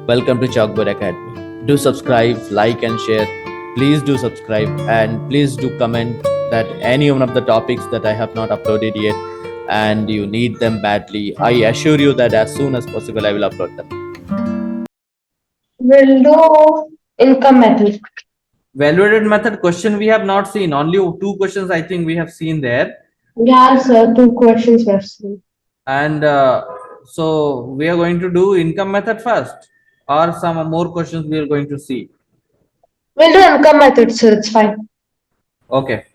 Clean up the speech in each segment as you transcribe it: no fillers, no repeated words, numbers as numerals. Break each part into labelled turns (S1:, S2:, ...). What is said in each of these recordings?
S1: Welcome to Chalkboard Academy. Do subscribe, like, and share. Please do subscribe and please do comment that any one of the topics that I have not uploaded yet and you need them badly. I assure you that as soon as possible I will upload them.
S2: We'll do income method.
S1: Value-added method question we have not seen. Only two questions I think we have seen there.
S2: Yeah, sir. Two questions we've seen.
S1: And so we are going to do income method first, or some more questions we are going to see.
S2: We'll do income method, sir. It's fine.
S1: Okay.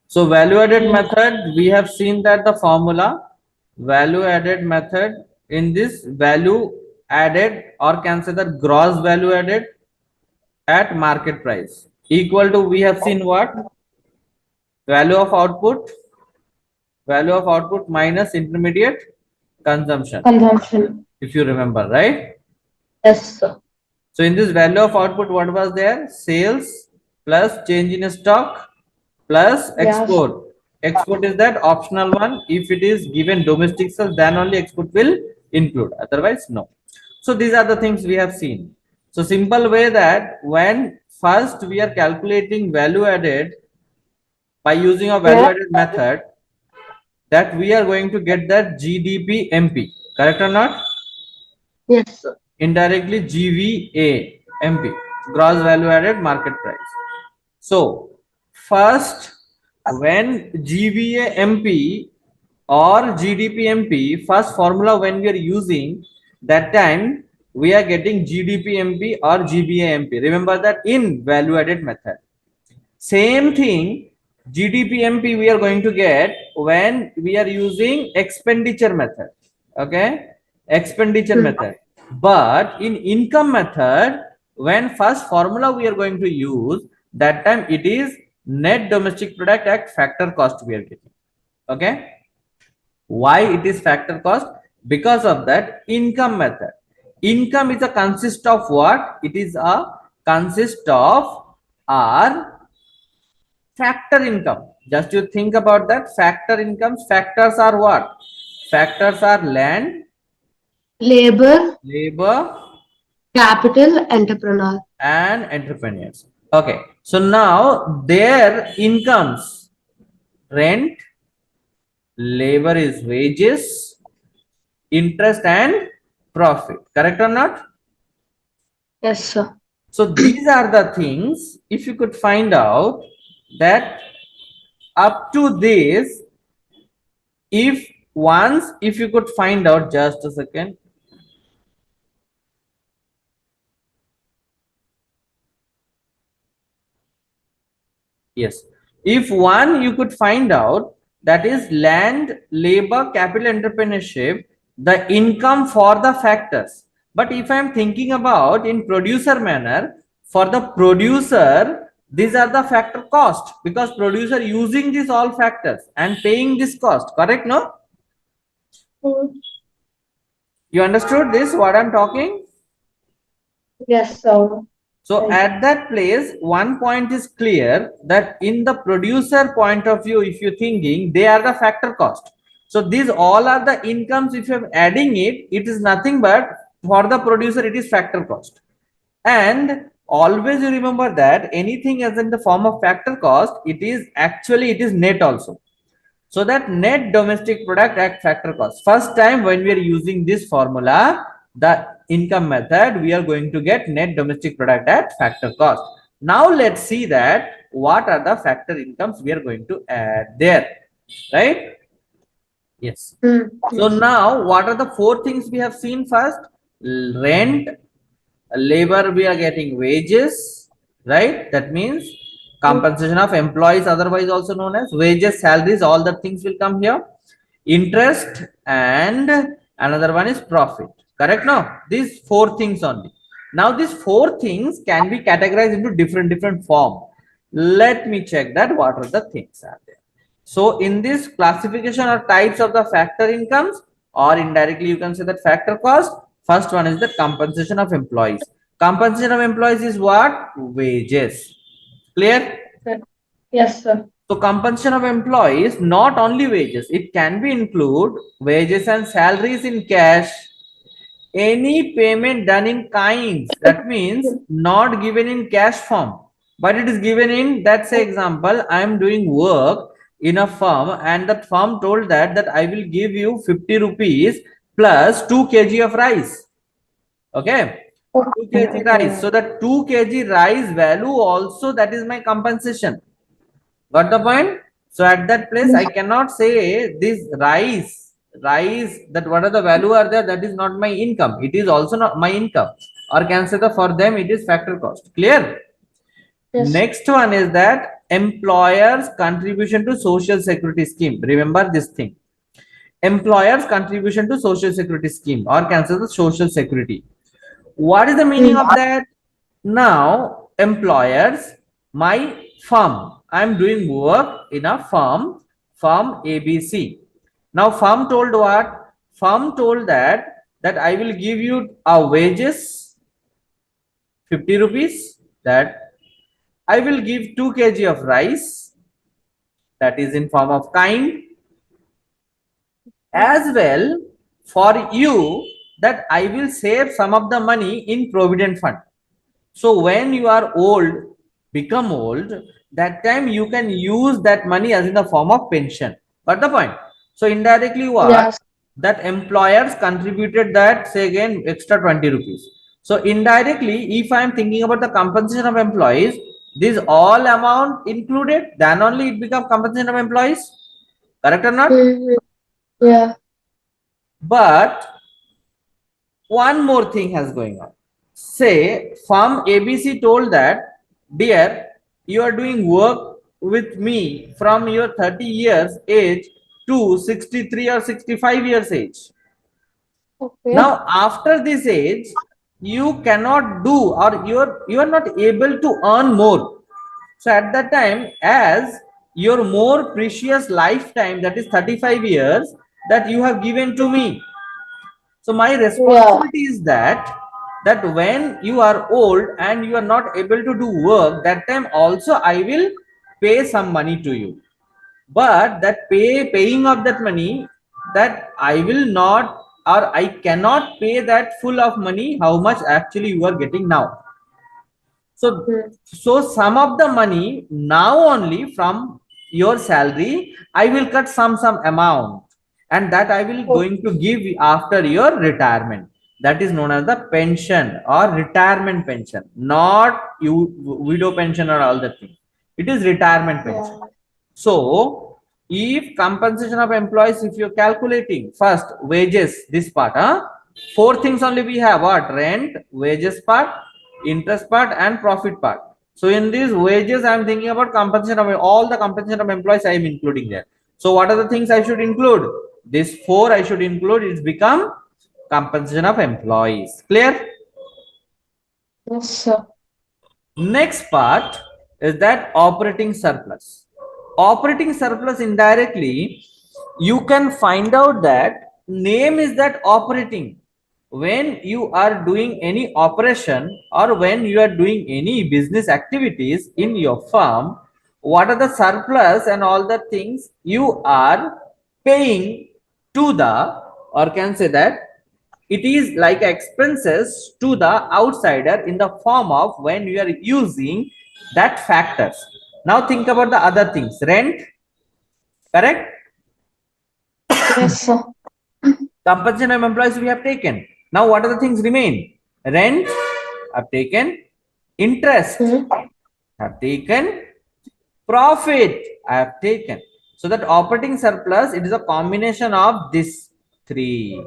S1: So value added method, we have seen that the formula value added method in this value added, or can say that gross value added at market price equal to, we have seen what? Value of output minus intermediate consumption, if you remember, right?
S2: Yes, sir.
S1: So in this value of output, what was there? Sales plus change in stock plus export. Export is that optional one. If it is given domestic sales, then only export will include. Otherwise, no. So these are the things we have seen. So simple way that when first we are calculating value added by using a value added method, that we are going to get that GDP MP. Correct or not?
S2: Yes, sir.
S1: Indirectly GVA MP, gross value added market price. So first, when GVA MP or GDP MP, first formula when we are using, that time we are getting GDP MP or GVA MP. Remember that in value added method. Same thing, GDP MP we are going to get when we are using expenditure method. Okay, expenditure method. But in income method, when first formula we are going to use, that time it is net domestic product at factor cost we are getting. Okay, why it is factor cost? Because of that income method. Income is a consist of what? It is a consist of our factor income. Just you think about that. Factor incomes, factors are what? Factors are land,
S2: Labor,
S1: capital,
S2: entrepreneur.
S1: and entrepreneurs. Okay, so now their incomes: rent, labor is wages, interest, and profit. Correct or not?
S2: Yes, sir.
S1: So these are the things. If you could find out that up to this, if you could find out, just a second. Yes, if one you could find out, that is land, labor, capital, entrepreneurship, the income for the factors. But if I am thinking about in producer manner, for the producer, these are the factor cost, because producer using these all factors and paying this cost. Correct? No? You understood this? What I'm talking?
S2: Yes, sir.
S1: So at that place, one point is clear, that in the producer point of view, if you're thinking, they are the factor cost. So these all are the incomes. If you're adding it, it is nothing but for the producer, it is factor cost. And always you remember that anything as in the form of factor cost, it is net also. So that net domestic product at factor cost. First time when we are using this formula, the income method, we are going to get net domestic product at factor cost. Now let's see that what are the factor incomes we are going to add there, right? Yes. So now what are the four things we have seen? First, rent, labor, we are getting wages, right? That means compensation of employees, otherwise also known as wages, salaries, all the things will come here. Interest, and another one is profit. Correct? No, these four things only. Now these four things can be categorized into different form. Let me check that what are the things are there. So in this classification or types of the factor incomes, or indirectly you can say that factor cost, first one is the compensation of employees. Compensation of employees is what? Wages. Clear?
S2: Yes, sir.
S1: So compensation of employees, not only wages, it can be include wages and salaries in cash, Any payment done in kinds, that means not given in cash form, but it is given in, that say example, I am doing work in a firm and that firm told that I will give you 50 rupees plus 2 kg of rice. Okay, 2
S2: Okay.
S1: kg rice. So the 2 kg rice value also, that is my compensation. Got the point? So at that place, I cannot say this rice, that what are the value are there, that is not my income. It is also not my income. Or can say that for them it is factor cost. Clear?
S2: Yes.
S1: Next one is that employer's contribution to social security scheme. Remember this thing. Employer's contribution to social security scheme, or can say the social security. What is the meaning of that? Now, employers, my firm, I am doing work in a firm ABC. Now, firm told what? Firm told that I will give you a wages 50 rupees, that I will give 2 kg of rice, that is in form of kind, as well for you, that I will save some of the money in provident fund. So when you are old, become old, that time you can use that money as in the form of pension. Got the point? So indirectly what?
S2: Yes.
S1: That employers contributed that, say again, extra 20 rupees. So indirectly, if I am thinking about the compensation of employees, this all amount included, then only it becomes compensation of employees. Correct or not?
S2: Mhm. Yeah.
S1: But one more thing has going on. Say firm ABC told that, dear, you are doing work with me from your 30 years age to 63 or 65 years age.
S2: Okay.
S1: Now after this age, you cannot do, or you are not able to earn more. So at that time, as your more precious lifetime, that is 35 years, that you have given to me, so my
S2: Yeah.
S1: responsibility is that when you are old and you are not able to do work, that time also I will pay some money to you. But that paying of that money, that I will not, or I cannot pay that full of money how much actually you are getting now. So,
S2: Mhm.
S1: so some of the money now only from your salary, I will cut some amount, and that I will
S2: Oh,
S1: going to give after your retirement. That is known as the pension or retirement pension, not you widow pension or all that thing. It is retirement pension.
S2: yeah.
S1: So, if compensation of employees, if you're calculating first wages, this part, four things only we have: what? Rent, wages part, interest part, and profit part. So, in these wages, I am thinking about compensation of all the compensation of employees. I am including there. So, what are the things I should include? This four I should include. It's become compensation of employees. Clear?
S2: Yes, sir.
S1: Next part is that operating surplus. Operating surplus, indirectly, you can find out that name is that operating. When you are doing any operation or when you are doing any business activities in your firm, what are the surplus and all the things you are paying to the, or can say that it is like expenses to the outsider in the form of when you are using that factors. Now think about the other things. Rent, correct?
S2: Yes, sir.
S1: Compensation of employees we have taken. Now what are the things remain? Rent, I've taken. Interest,
S2: Mhm.
S1: have taken. Profit, I have taken. So that operating surplus, it is a combination of this three: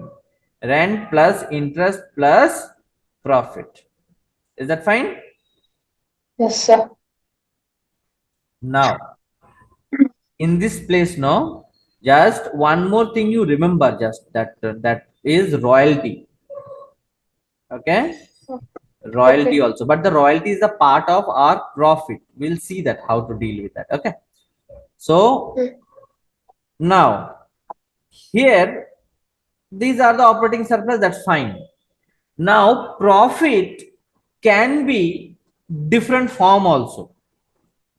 S1: rent plus interest plus profit. Is that fine?
S2: Yes, sir.
S1: Now, in this place, no, just one more thing you remember, just that is royalty. Okay, royalty
S2: Okay.
S1: also, but the royalty is a part of our profit. We'll see that how to deal with that. Okay, so
S2: Mm.
S1: now here these are the operating surplus. That's fine. Now profit can be different form also.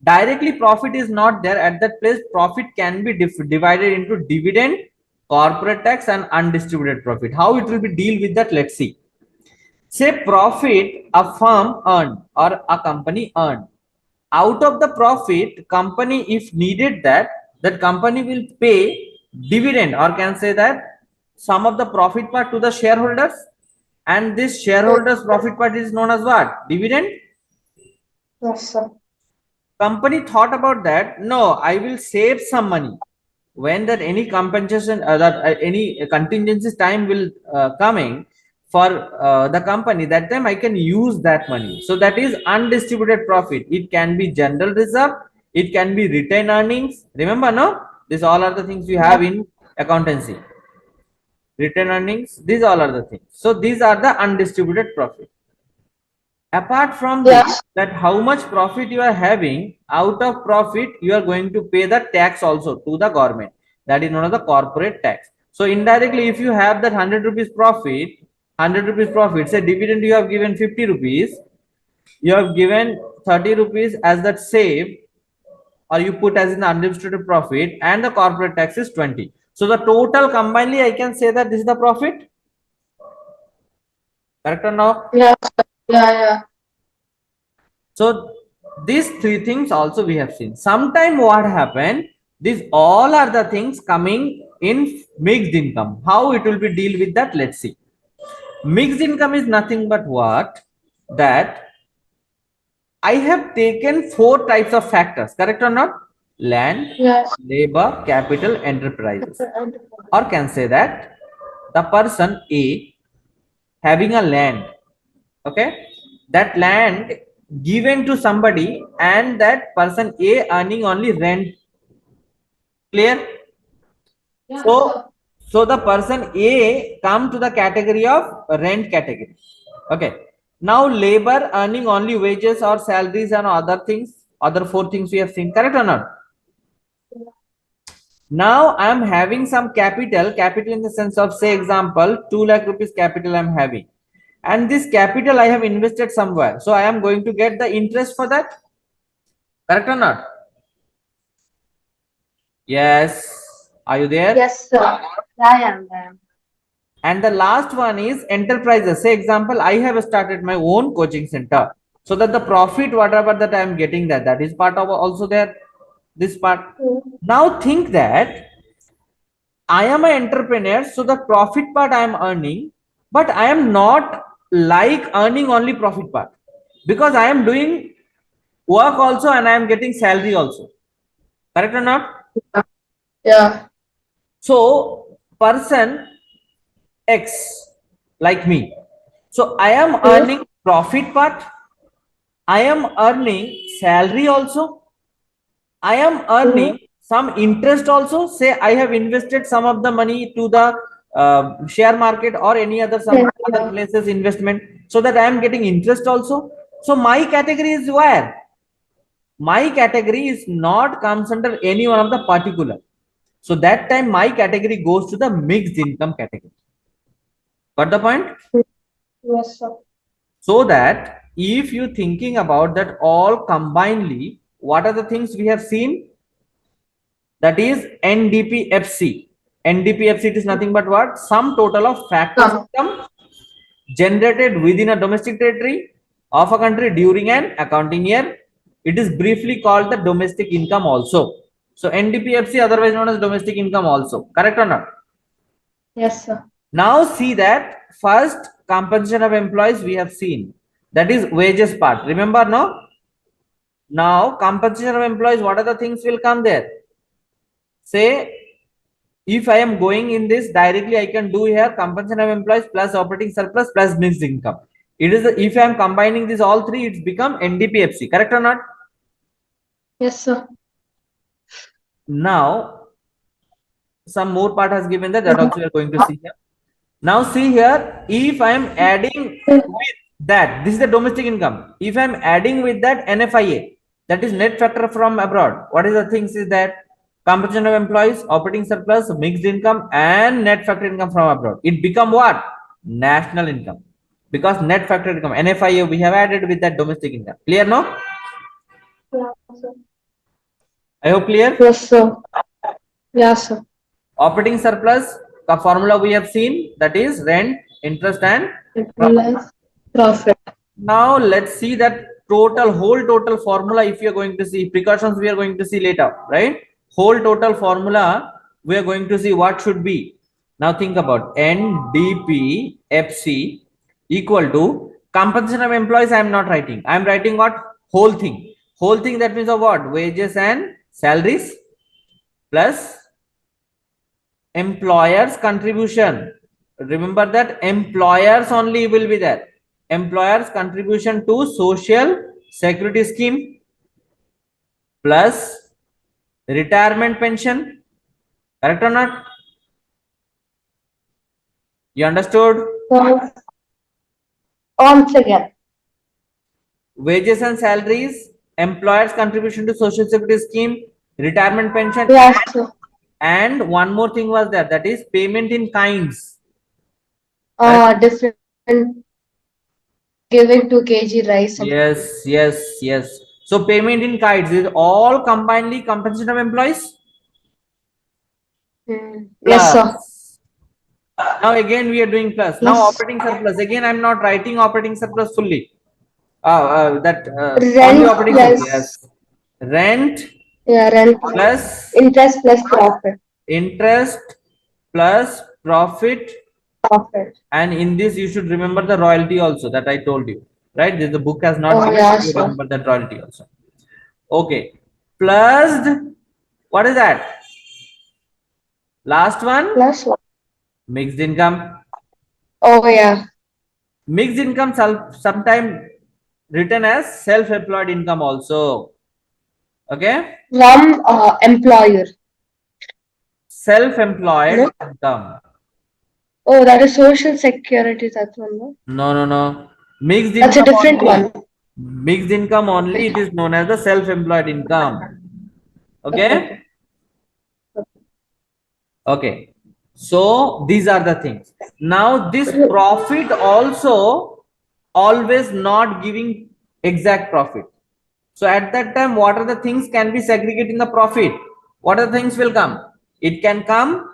S1: Directly profit is not there at that place. Profit can be divided into dividend corporate tax and undistributed profit. How it will be deal with that? Let's see. Say profit a firm earned or a company earned. Out of the profit, company, if needed that company will pay dividend, or can say that some of the profit part to the shareholders, and this shareholders profit part is known as what? Dividend.
S2: Yes, sir.
S1: Company thought about that, no, I will save some money when that any compensation, that any contingencies time will coming for the company, that time I can use that money. So that is undistributed profit. It can be general reserve, it can be retained earnings. Remember, no, these all are the things you have
S2: Yeah.
S1: in accountancy. Retained earnings, these all are the things. So these are the undistributed profit. Apart from this,
S2: Yes.
S1: that how much profit you are having, out of profit you are going to pay the tax also to the government. That is known as the corporate tax. So indirectly, if you have that 100 rupees profit, 100 rupees profit, say dividend you have given 50 rupees, you have given 30 rupees as that save, or you put as in the undistributed profit, and the corporate tax is 20. So the total combinedly I can say that this is the profit. Correct or no?
S2: Yeah. Yeah. Yeah.
S1: So these three things also we have seen. Sometime what happened, these all are the things coming in mixed income. How it will be deal with that? Let's see. Mixed income is nothing but what? That I have taken four types of factors, correct or not? Land,
S2: Yes.
S1: labor, capital, enterprises. Or can say that the person A having a land, okay, that land given to somebody, and that person A earning only rent. Clear?
S2: Yes,
S1: So
S2: sir.
S1: so the person A come to the category of rent category. Okay, now labor earning only wages or salaries and other things, other four things we have seen, correct or not? Now I am having some capital in the sense of, say example, 2 lakh rupees capital I am having, and this capital I have invested somewhere, so I am going to get the interest for that. Correct or not? Yes. Are you there?
S2: Yes, sir. I am. I am.
S1: And the last one is enterprises. Say example, I have started my own coaching center, so that the profit whatever that I am getting, that is part of also there. This part. Now think that I am an entrepreneur, so the profit part I am earning, but I am not like earning only profit part, because I am doing work also and I am getting salary also. Correct or not?
S2: Yeah.
S1: So person X like me. So I am
S2: Hmm.
S1: earning profit part, I am earning salary also, I am
S2: Hmm.
S1: earning some interest also. Say I have invested some of the money to the share market or any other some other
S2: Yeah.
S1: places investment, so that I am getting interest also. So my category is where? My category is not comes under any one of the particular. So that time my category goes to the mixed income category. Got the point?
S2: Yes, sir.
S1: So that if you thinking about that all combinedly, what are the things we have seen? That is NDPFC. NDPFC, it is nothing but what? Sum total of factors
S2: Come.
S1: income generated within a domestic territory of a country during an accounting year. It is briefly called the domestic income also. So NDPFC, otherwise known as domestic income also. Correct or not?
S2: Yes, sir.
S1: Now see that first compensation of employees we have seen. That is wages part. Remember, no? Now compensation of employees, what are the things will come there? Say if I am going in this directly, I can do here compensation of employees plus operating surplus plus mixed income. It is if I am combining these all three, it's become NDPFC. Correct or not?
S2: Yes, sir.
S1: Now some more part has given that also we are going to see here. Now see here, if I am adding with that, this is the domestic income. If I am adding with that NFIA, that is net factor from abroad. What is the things is that compensation of employees, operating surplus, mixed income, and net factor income from abroad. It become what? National income. Because net factor income, NFIA, we have added with that domestic income. Clear no?
S2: Yes, sir.
S1: I hope clear.
S2: Yes, sir. Yes, sir.
S1: Operating surplus, the formula we have seen, that is rent, interest and profit.
S2: Plus profit.
S1: Now let's see that whole total formula. If you are going to see precautions, we are going to see later, right? Whole total formula, we are going to see what should be. Now think about NDPFC equal to compensation of employees. I am not writing. I am writing what? Whole thing. Whole thing, that means of what? Wages and salaries plus employers contribution. Remember that employers only will be there. Employers contribution to social security scheme plus retirement pension. Correct or not? You understood?
S2: So, once again.
S1: Wages and salaries, employers contribution to social security scheme, retirement pension,
S2: Yes, sir.
S1: and one more thing was there, that is payment in kinds.
S2: Different giving 2 kg rice.
S1: Yes. So payment in kinds is all combinedly compensation of employees
S2: Yes, sir.
S1: plus. Now again we are doing plus. Now
S2: Plus
S1: operating surplus. Again I'm not writing operating surplus fully. That only
S2: rent
S1: operating surplus.
S2: plus
S1: Yes. Rent
S2: rent
S1: plus
S2: interest plus profit.
S1: interest plus profit,
S2: Profit.
S1: and in this you should remember the royalty also that I told you, right? The book has not
S2: Oh
S1: given,
S2: yeah,
S1: but you
S2: sir.
S1: remember that royalty also. Okay, plus what is that? Last one,
S2: Plus what?
S1: mixed income.
S2: Oh yeah.
S1: Mixed income sometime written as self-employed income also. Okay,
S2: From employer.
S1: self-employed
S2: No?
S1: income.
S2: Oh, that is social security. That's one. No?
S1: No. Mixed
S2: That's a
S1: income
S2: different
S1: only.
S2: one.
S1: Mixed income only. It is known as the self-employed income. Okay.
S2: Okay.
S1: Okay. So these are the things. Now this profit also always not giving exact profit. So at that time, what are the things can be segregated in the profit? What are the things will come? It can come.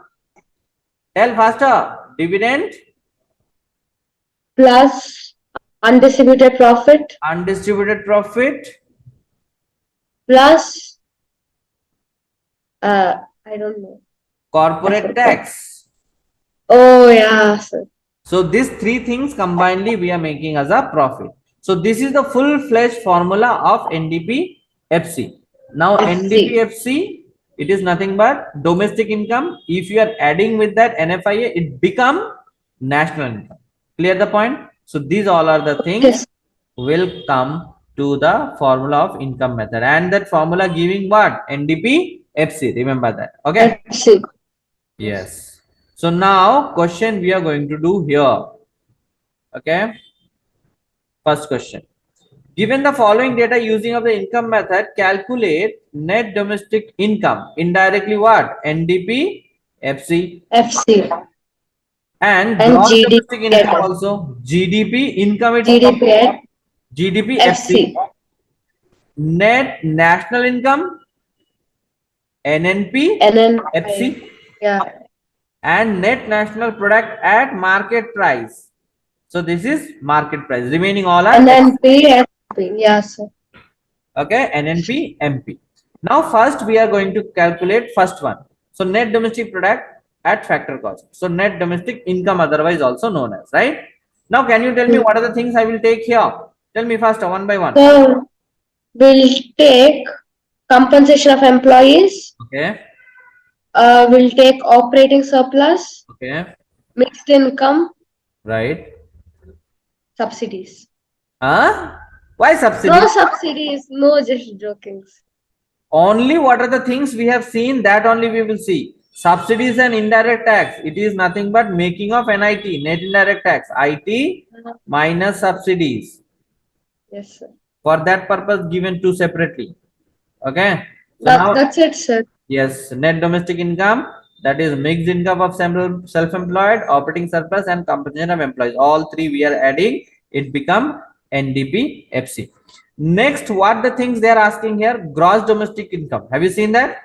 S1: Tell faster. Dividend,
S2: Plus undistributed profit.
S1: undistributed profit,
S2: Plus I don't know.
S1: corporate tax.
S2: Oh yeah, sir.
S1: So these three things combinedly we are making as a profit. So this is the full-fledged formula of NDP-FC. Now
S2: FC.
S1: NDP-FC, it is nothing but domestic income. If you are adding with that NFIA, it become national income. Clear the point? So these all are the things
S2: Yes.
S1: will come to the formula of income method, and that formula giving what? NDP-FC. Remember that. Okay.
S2: FC.
S1: Yes. So now question we are going to do here. Okay. First question. Given the following data using of the income method, calculate net domestic income. Indirectly what? NDP, FC.
S2: FC.
S1: And
S2: And
S1: gross
S2: GDP
S1: domestic income
S2: at
S1: also. GDP, income it's
S2: GDP at
S1: GDP, FC.
S2: FC.
S1: Net national income, NNP,
S2: NNI.
S1: FC.
S2: Yeah.
S1: And net national product at market price. So this is market price. Remaining all are
S2: NNP MP. Yeah, sir.
S1: okay, NNP, MP. Now first we are going to calculate first one. So net domestic product at factor cost. So net domestic income, otherwise also known as, right? Now can you tell me what are the things I will take here? Tell me first one by one.
S2: So we'll take compensation of employees.
S1: Okay.
S2: We'll take operating surplus,
S1: Okay.
S2: mixed income,
S1: Right.
S2: subsidies.
S1: Huh? Why subsidy?
S2: No subsidies, no, just joking.
S1: Only what are the things we have seen, that only we will see. Subsidies and indirect tax, it is nothing but making of NIT, net indirect tax, IT minus subsidies.
S2: Yes, sir.
S1: For that purpose given two separately. Okay. So now
S2: That's it, sir.
S1: yes, net domestic income, that is mixed income of self-employed, operating surplus and compensation of employees. All three we are adding, it become NDP FC. Next, what the things they are asking here? Gross domestic income. Have you seen that?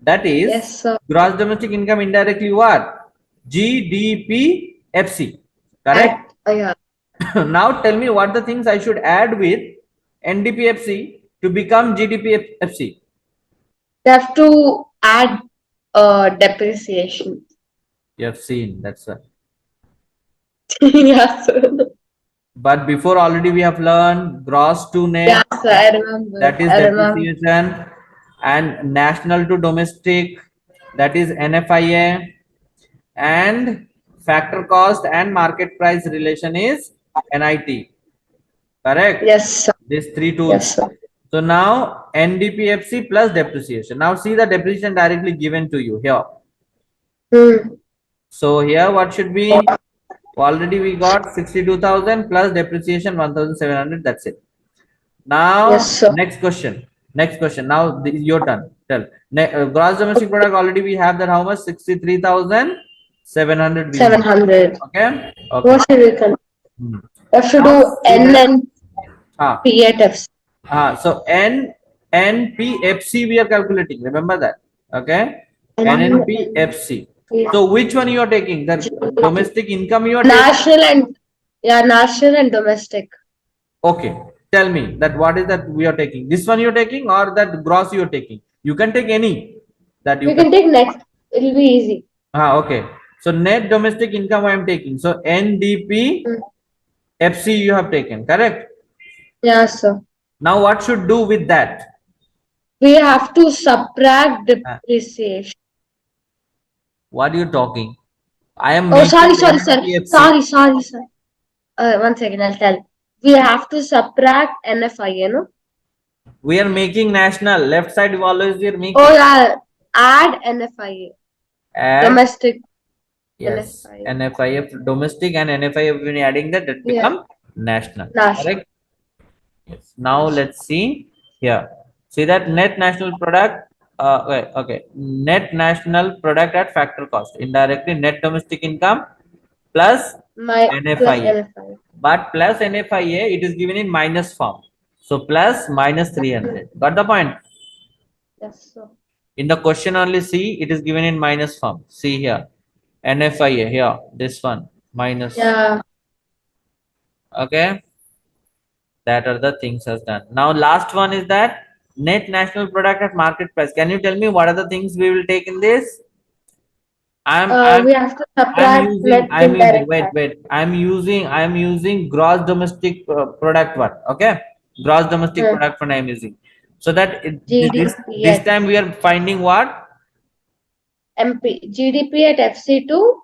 S1: That is
S2: Yes, sir.
S1: gross domestic income indirectly what? GDPFC. Correct?
S2: Yeah.
S1: Now tell me what the things I should add with NDPFC to become GDPFC.
S2: They have to add depreciation.
S1: You have seen, that's why.
S2: Yes, sir.
S1: But before already we have learned gross to
S2: Yes,
S1: net,
S2: sir. I remember.
S1: that is
S2: I remember.
S1: depreciation, and national to domestic, that is NFIA, and factor cost and market price relation is NIT. Correct?
S2: Yes, sir.
S1: These three
S2: Yes,
S1: tools.
S2: sir.
S1: So now NDPFC plus depreciation. Now see the depreciation directly given to you here.
S2: Hmm.
S1: So here what should be? Already we got 62,000 plus depreciation 1,700. That's it.
S2: Yes,
S1: Now
S2: sir.
S1: next question. Next question. Now this is your turn. Tell. Gross domestic product already we have that how much? 63,700 we have.
S2: 700.
S1: Okay. Okay.
S2: What should we can?
S1: Hmm.
S2: We have to
S1: Now
S2: do
S1: see
S2: N
S1: that.
S2: and
S1: Ah,
S2: P at F.
S1: so NPFC we are calculating. Remember that. Okay.
S2: N and
S1: NNPFC.
S2: P.
S1: So which one you are taking? The domestic income you are taking?
S2: National and yeah, national and domestic.
S1: Okay. Tell me that what is that we are taking? This one you are taking or that gross you are taking? You can take any that you
S2: We
S1: can.
S2: can take next. It'll be easy.
S1: Okay. So net domestic income I am taking. So NDPFC
S2: Hmm.
S1: you have taken. Correct.
S2: Yeah, sir.
S1: Now what should do with that?
S2: We have to subtract
S1: Uh,
S2: depreciation.
S1: what are you talking? I am
S2: Oh,
S1: making
S2: sorry.
S1: NDPFC.
S2: Sorry. 1 second, I'll tell. We have to subtract NFI, no?
S1: We are making national. Left side always we are
S2: Oh,
S1: making.
S2: yeah. Add NFI.
S1: Add,
S2: Domestic
S1: yes,
S2: NFI.
S1: NFIF domestic and NFIF when adding that
S2: Yeah.
S1: become national.
S2: National.
S1: Correct? Yes. Now
S2: National.
S1: let's see here. See that net national product. Okay. Net national product at factor cost. Indirectly net domestic income plus
S2: My plus
S1: NFIA.
S2: NFI.
S1: But plus NFIA it is given in minus form. So plus minus 300. Got the point?
S2: Yes, sir.
S1: In the question only see it is given in minus form. See here. NFIA here. This one minus.
S2: Yeah.
S1: Okay. That are the things has done. Now last one is that net national product at market price. Can you tell me what are the things we will take in this? I'm I'm
S2: We have to
S1: I'm
S2: subtract
S1: using
S2: net indirect tax.
S1: I'm using gross domestic product one. Okay, gross domestic
S2: Hmm.
S1: product one I'm using. So that this
S2: GDP
S1: this
S2: at
S1: time we are finding what?
S2: MP. GDP at FC2.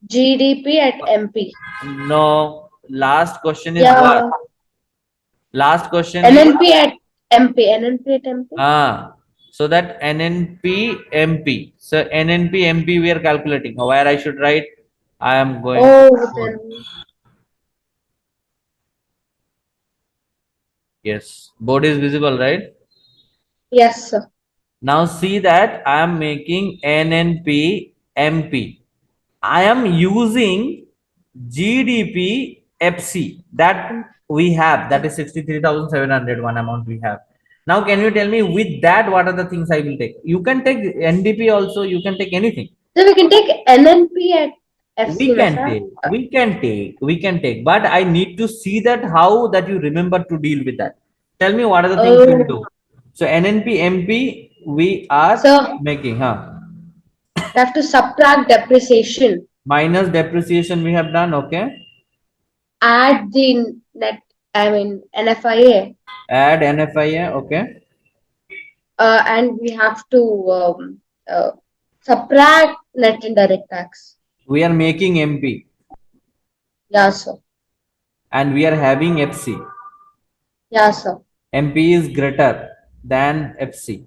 S2: GDP at MP.
S1: No. Last question is what?
S2: Yeah.
S1: Last question is
S2: NNP at MP. NNP at MP.
S1: so that NNP MP. So NNP MP we are calculating. Where I should write? I am going to
S2: Oh,
S1: board.
S2: then
S1: Yes, board is visible, right?
S2: yes, sir.
S1: Now see that I am making NNP MP. I am using GDP FC that we have. That is 63,700 one amount we have. Now can you tell me with that what are the things I will take? You can take NDP also. You can take anything.
S2: So we can take NNP at
S1: we
S2: FC, na
S1: can
S2: sir?
S1: take we can take but I need to see that how that you remember to deal with that. Tell me what are the things you will
S2: Oh,
S1: do. So NNP MP we are
S2: so
S1: making, huh?
S2: we have to subtract depreciation.
S1: Minus depreciation we have done. Okay.
S2: Add the net. I mean NFIA.
S1: Add NFIA. Okay.
S2: And we have to subtract net indirect tax.
S1: We are making MP
S2: Yeah, sir.
S1: and we are having FC.
S2: Yeah, sir.
S1: MP is greater than FC.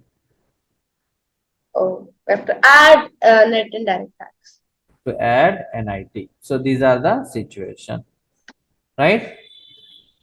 S2: Oh, we have to add net indirect tax.
S1: To add NIT. So these are the situation, right?